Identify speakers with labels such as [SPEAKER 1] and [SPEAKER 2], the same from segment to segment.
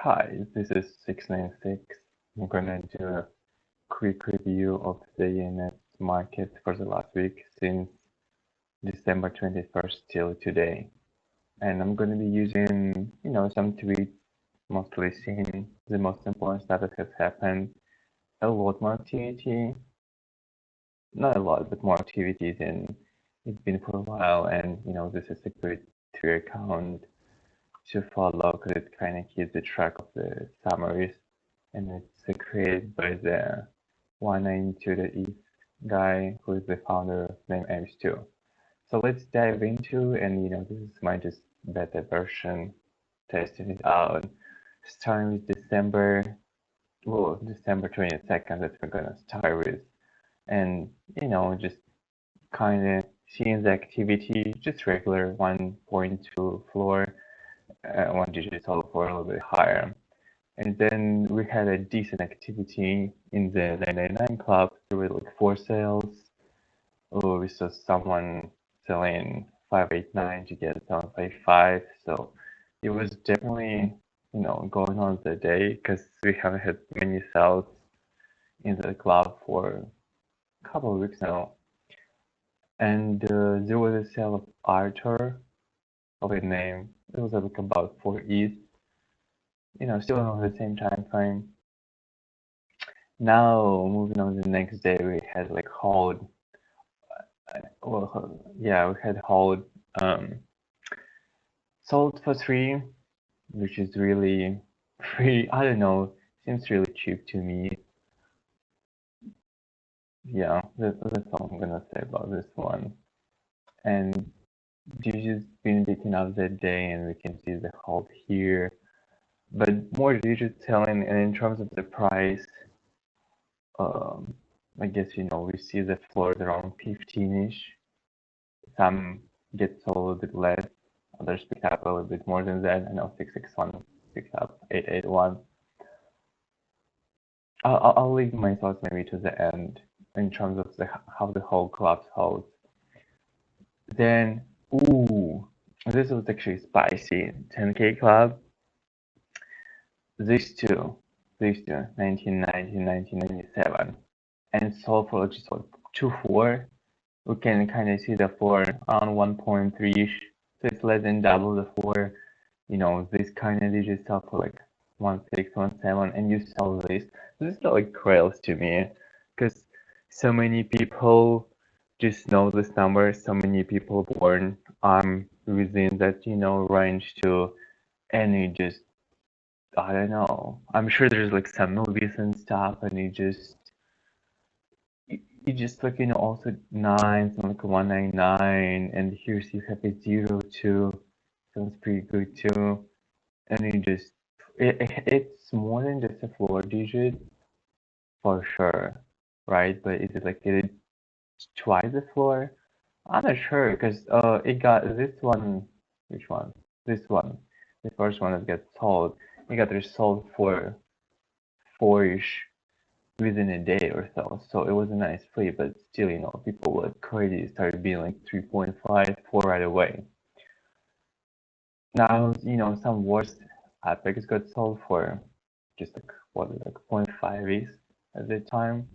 [SPEAKER 1] Hi, this is 696. I'm gonna do a quick review of the ENS market for the last week since December 21st till today. And I'm gonna be using, some tweets, mostly seeing the most important stuff that has happened. A lot more activity, not a lot, but more activity than it's been for a while. And, this is a good Twitter account to follow because it kind of keeps the track of the summaries, and it's created by the 192-eth guy who is the founder of EVMavericks. So let's dive into, and this is my just beta version, testing it out, starting with December 22nd that we're gonna start with, and just kind of seeing the activity, just regular 1.2 floor, one digital for a little bit higher. And then we had a decent activity in the 999 club. There were like 4 sales. Oh, we saw someone selling 589 to get 755. So it was definitely, going on the day because we haven't had many sales in the club for a couple of weeks now. And there was a sale of Arthur of a name. It was like about 4 ETH. Still on the same time frame. Now moving on to the next day, we had like hold. We had hold sold for 3, which is really free. I don't know, seems really cheap to me. Yeah, that's all I'm gonna say about this one. And digits been picking up that day, and we can see the hold here. But more digit selling, and in terms of the price, I guess we see the floor around 15-ish. Some get sold a little bit less, others pick up a little bit more than that. I know 661 picked up 881. I'll leave my thoughts maybe to the end in terms of how the whole club holds. Then, this was actually spicy. 10K club. These two, 1990, 1997, and sold for just what, 2.4. We can kind of see the floor around 1.3-ish, so it's less than double the floor. This kind of digits sell for like 1.6, 1.7, and you sell this. This is like crazy to me, because so many people just know this number. So many people born within that range too, and it just, I don't know. I'm sure there's like some movies and stuff, and you just like also 9, something like 199, and here you have a 0 too. Sounds pretty good too. And you just it's more than just a floor digit for sure, right? But is it like did it twice the floor? I'm not sure because it got this one. Which one? This one. The first one that got sold. It got resold for 4-ish within a day or so. So it was a nice flip, but still, people were crazy. Started being like 3.5, 4 right away. Now, some worse epics got sold for just like what, like 0.5 ETH at the time.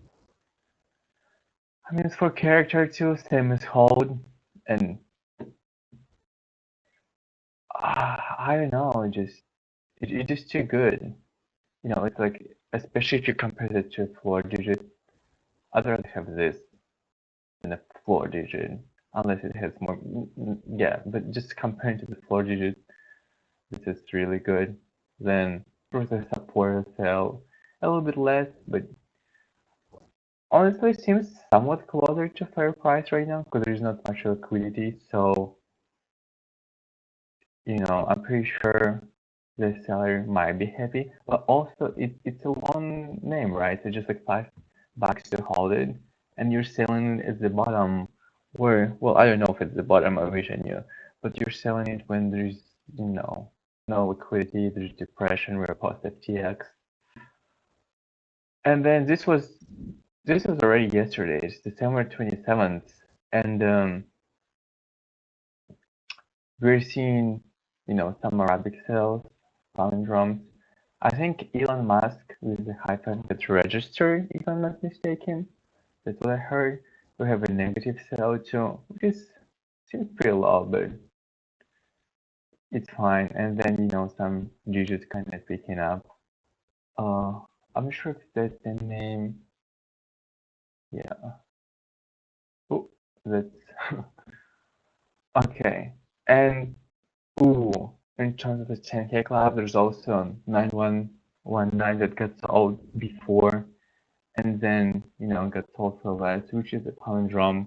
[SPEAKER 1] I mean, it's for character too, same as hold, and I don't know, it's just too good. It's like, especially if you compare it to a floor digit, I'd rather have this than a floor digit, unless it has more, yeah, but just comparing to the floor digit, this is really good. Then for the support sale, a little bit less, but honestly it seems somewhat closer to fair price right now because there's not much liquidity. So I'm pretty sure the seller might be happy, but also it's a long name, right? So just like $5 to hold it, and you're selling it at the bottom, where, well, I don't know if it's the bottom, I wish I knew, but you're selling it when there's no liquidity, there's depression, we're post FTX. And then this was already yesterday, it's December 27th, and we're seeing some Arabic sales, palindromes. I think Elon Musk with the hyphen gets registered, if I'm not mistaken. That's what I heard. We have a negative CO2, which seems pretty low, but it's fine. And then, some digits kind of picking up. I'm not sure if that's the name. Yeah. Oh, that's okay. And ooh, in terms of the 10K club, there's also 9119 that got sold before, and then got sold for less, which is a palindrome.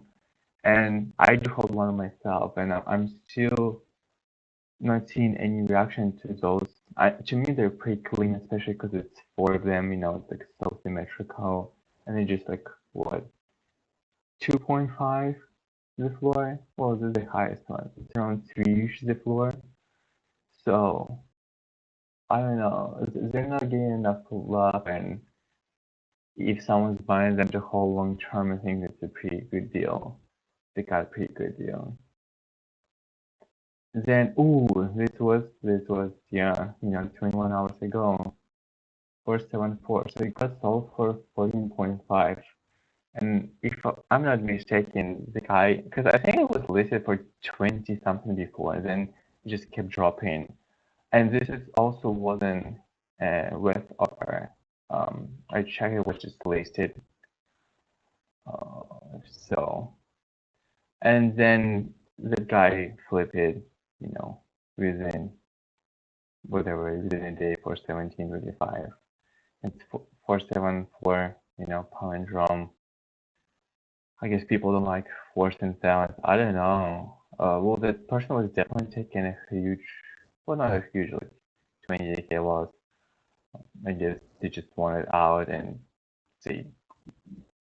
[SPEAKER 1] And I do hold one myself, and I'm still not seeing any reaction to those. To me, they're pretty clean, especially because it's four of them. It's like so symmetrical, and they just like what 2.5 the floor. Well, this is the highest one. It's around 3-ish the floor. So I don't know. They're not getting enough love, and if someone's buying them to hold long term, I think it's a pretty good deal. They got a pretty good deal. Then, ooh, this was yeah, 21 hours ago, 474. So it got sold for 14.5. And if I'm not mistaken, the guy, because I think it was listed for 20 something before, then it just kept dropping. And this is also wasn't with our, I checked it was just listed. So, and then the guy flipped it, within whatever, within a day for 17.25. It's 474, palindrome. I guess people don't like forced and silence. I don't know. Well, that person was definitely taking a huge, well, not a huge, like 28K loss. I guess they just wanted out and they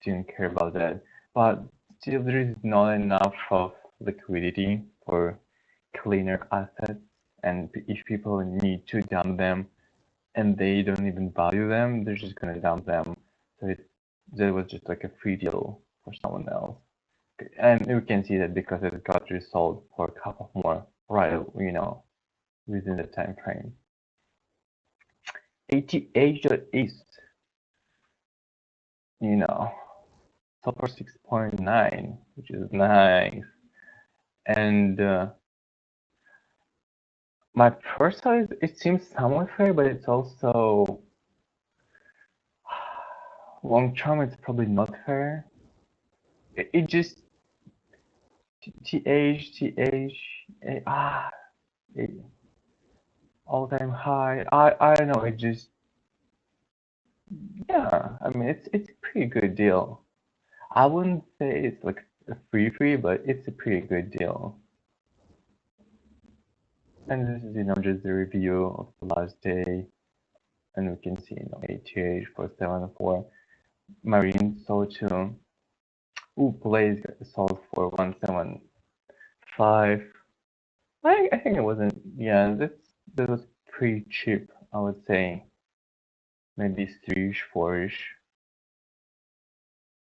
[SPEAKER 1] didn't care about that. But still, there is not enough of liquidity for cleaner assets. And if people need to dump them and they don't even value them, they're just gonna dump them. So that was just like a free deal for someone else. And we can see that because it got resold for a couple more, right, within the time frame. 88.east, so for 6.9, which is nice. And my first size, it seems somewhat fair, but it's also long term, it's probably not fair. It just all-time high. I don't know. It just, yeah. I mean, it's a pretty good deal. I wouldn't say it's like a free, but it's a pretty good deal. And this is, just the review of the last day, and we can see, ATH for 704. Marine sold to, Blaze sold for 175. I think it wasn't, yeah, that was pretty cheap, I would say. Maybe 3-ish, 4-ish.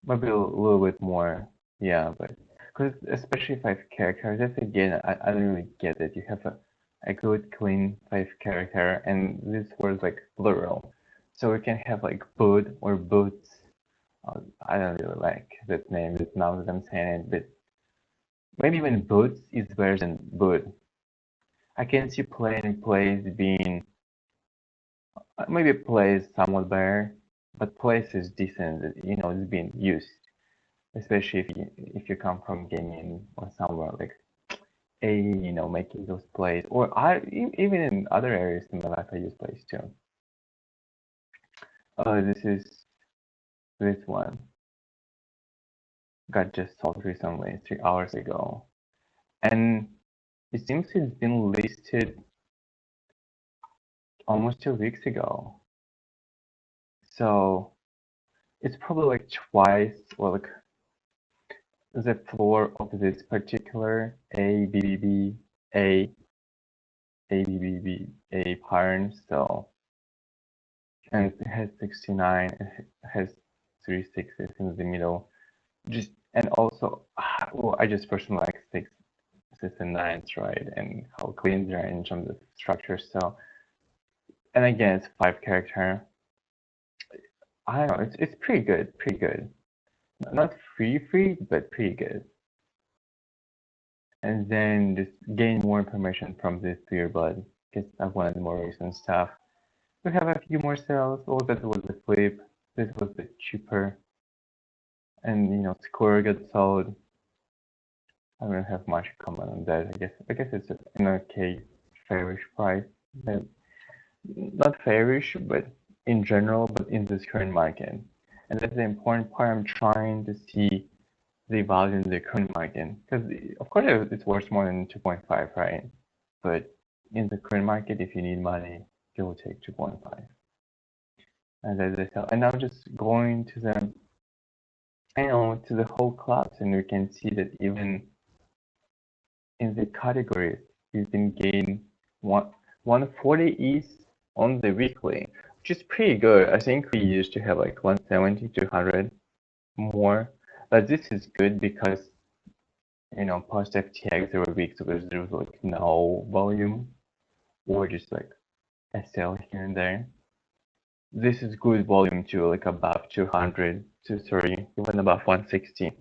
[SPEAKER 1] Maybe a little bit more, yeah, but because especially 5 characters, that's again, I don't really get it. You have a good clean 5 character, and this word like plural, so we can have like boot or boots. I don't really like that name, that now that I'm saying it, but maybe even boots is better than boot. I can see plays being maybe plays somewhat better, but plays is decent. It's being used, especially if you come from gaming or somewhere like making those plays, or even in other areas in my life I use plays too. This one got just sold recently, 3 hours ago, and it seems it's been listed almost 2 weeks ago. So it's probably like twice, or like the floor of this particular ABBA pattern. So, and it has 69, it has 3 sixes in the middle. And also, well, I just personally like 6s and 9s, right? And how clean they are in terms of structure. So And again, it's 5 character. I don't know, it's pretty good, pretty good. Not free, but pretty good. And then just gain more information from this earbud because I wanted more recent stuff. We have a few more sales. Oh, that was the flip. This was the cheaper. And you know, Square got sold. I don't have much comment on that. I guess it's an okay fairish price. But not fairish, but in general, but in this current market. And that's the important part. I'm trying to see the value in the current market because of course it's worth more than 2.5, right? But in the current market, if you need money, you will take 2.5. And as I said, and now just going to the, to the whole class, and we can see that even in the categories, you can gain 140 East on the weekly, which is pretty good. I think we used to have like 170, 200 more, but this is good because post FTX there were weeks where there was like no volume or just like a sell here and there. This is good volume too, like above 200 to 30, even above 160.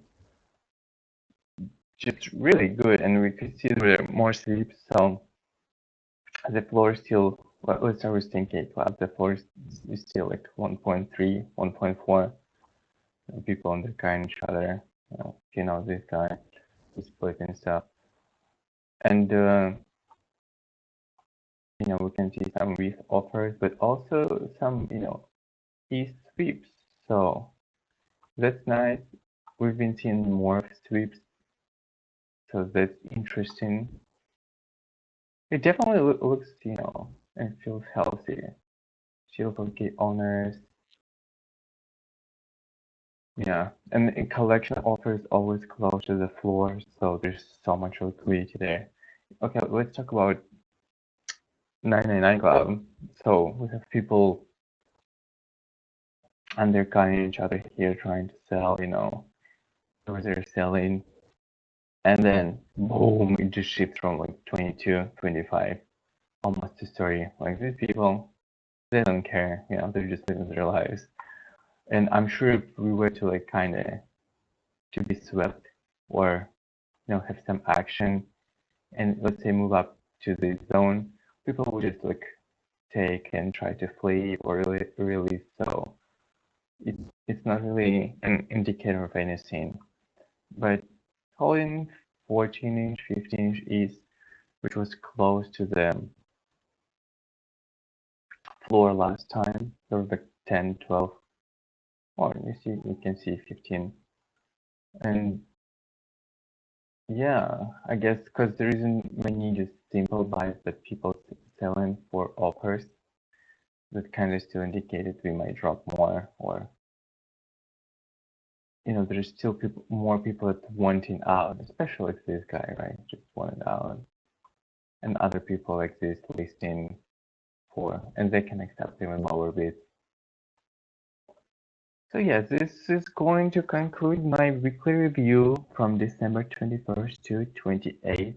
[SPEAKER 1] Just really good, and we could see there were more sleeps. So the floor is still, well, let's start with 10K club. The floor is still like 1.3, 1.4. People undercutting each other. This guy is splitting stuff, and we can see some WETH offers, but also some ETH sweeps. So that's nice. We've been seeing more sweeps, so that's interesting. It definitely looks, and feels healthy. Feels okay owners. Yeah, and collection offers always close to the floor, so there's so much liquidity there. Okay, let's talk about 999 Club. So we have people undercutting each other here, trying to sell, or they're selling, and then boom, it just shifts from like 22, 25, almost to 30. Like these people, they don't care, they're just living their lives. And I'm sure if we were to like kind of to be swept or have some action and let's say move up to the zone, people will just like take and try to flee or release. So it's not really an indicator of anything. But holding 14-inch, 15-inch East, which was close to the floor last time, there was like 10, 12, or you can see 15. And yeah, I guess because there isn't many just simple buys that people selling for offers, that kind of still indicated we might drop more, or there's still more people that wanting out, especially like this guy, right? Just wanted out, and other people like this listing for, and they can accept even lower bids. So yeah, this is going to conclude my weekly review from December 21st to 28th.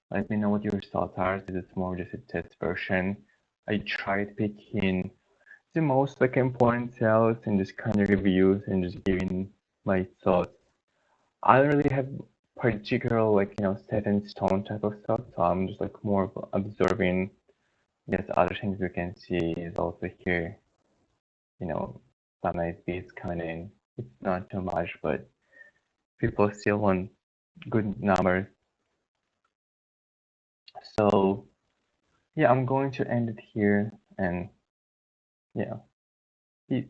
[SPEAKER 1] Let me know what your thoughts are. This is more just a test version. I tried picking the most like important sales and just kind of reviews and just giving my thoughts. I don't really have particular like set in stone type of stuff, so I'm just like more observing. Yes, other things we can see is also here, some nice beats coming in. It's not too much, but people still want good numbers. So yeah, I'm going to end it here, and yeah, peace.